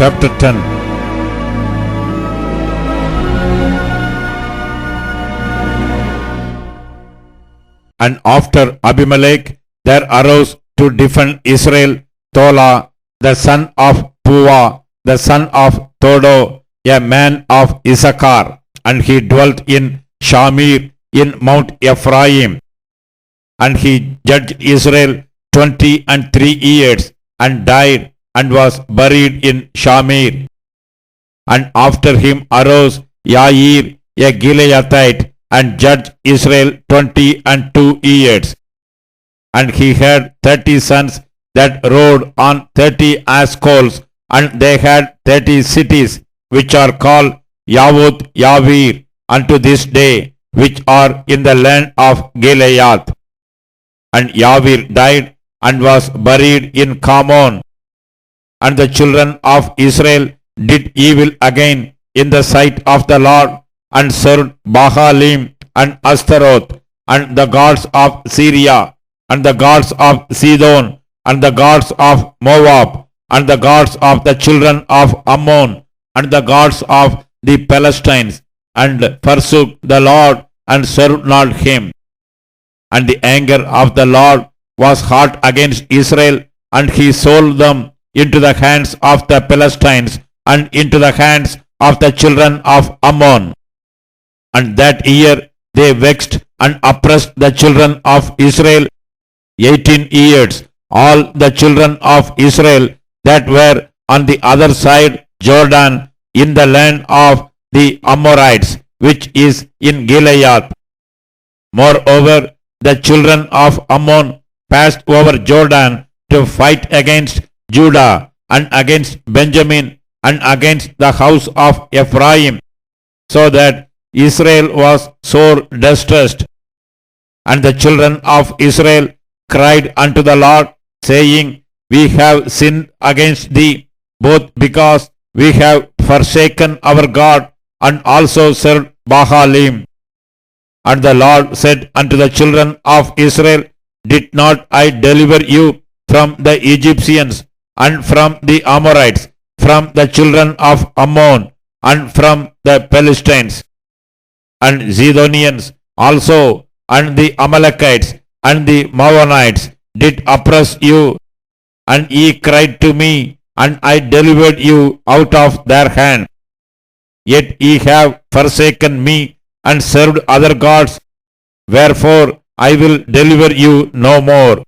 chapter 10. And after Abimelech, there arose to defend Israel Tola, the son of Pua, the son of Todo, a man of Issachar, and he dwelt in Shamir in Mount Ephraim. And he judged Israel 23 years, and died, and was buried in Shamir. And after him arose Yair, a Gileadite, and judged Israel 22 years. And he had 30 sons that rode on 30 ass colts, and they had 30 cities, which are called Yavoth Yavir unto this day, which are in the land of Gilead. And Yavir died, and was buried in Kamon. And the children of Israel did evil again in the sight of the Lord, and served Baalim and Ashtaroth, and the gods of Syria, and the gods of Sidon, and the gods of Moab, and the gods of the children of Ammon, and the gods of the Philistines, and forsook the Lord, and served not him. And the anger of the Lord was hot against Israel, and he sold them into the hands of the Philistines, and into the hands of the children of Ammon. And that year they vexed and oppressed the children of Israel 18 years, all the children of Israel that were on the other side Jordan, in the land of the Amorites, which is in Gilead. Moreover, the children of Ammon passed over Jordan to fight against Judah, and against Benjamin, and against the house of Ephraim, so that Israel was sore distressed. And the children of Israel cried unto the Lord, saying, We have sinned against thee, both because we have forsaken our God, and also served Baalim. And the Lord said unto the children of Israel, Did not I deliver you from the Egyptians, and from the Amorites, from the children of Ammon, and from the Philistines, and Zidonians also, and the Amalekites, and the Maonites did oppress you, and ye cried to me, and I delivered you out of their hand. Yet ye have forsaken me, and served other gods, wherefore I will deliver you no more.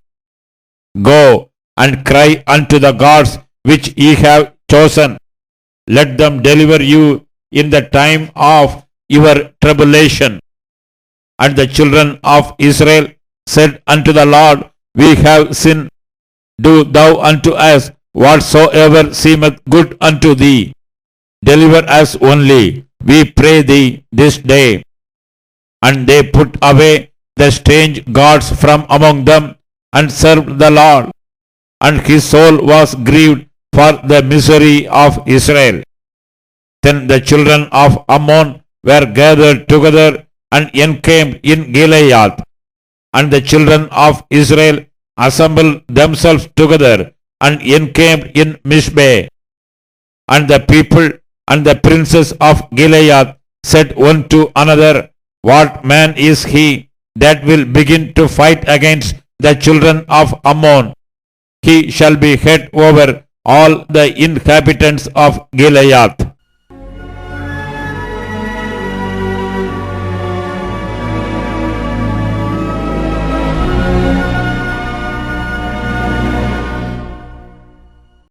Go and cry unto the gods which ye have chosen. Let them deliver you in the time of your tribulation. And the children of Israel said unto the Lord, We have sinned. Do thou unto us whatsoever seemeth good unto thee. Deliver us only, we pray thee, this day. And they put away the strange gods from among them, and served the Lord. And his soul was grieved for the misery of Israel. Then the children of Ammon were gathered together, and encamped in Gilead. And the children of Israel assembled themselves together, and encamped in Mizpeh. And the people and the princes of Gilead said one to another, What man is he that will begin to fight against the children of Ammon? He shall be head over all the inhabitants of Gilead.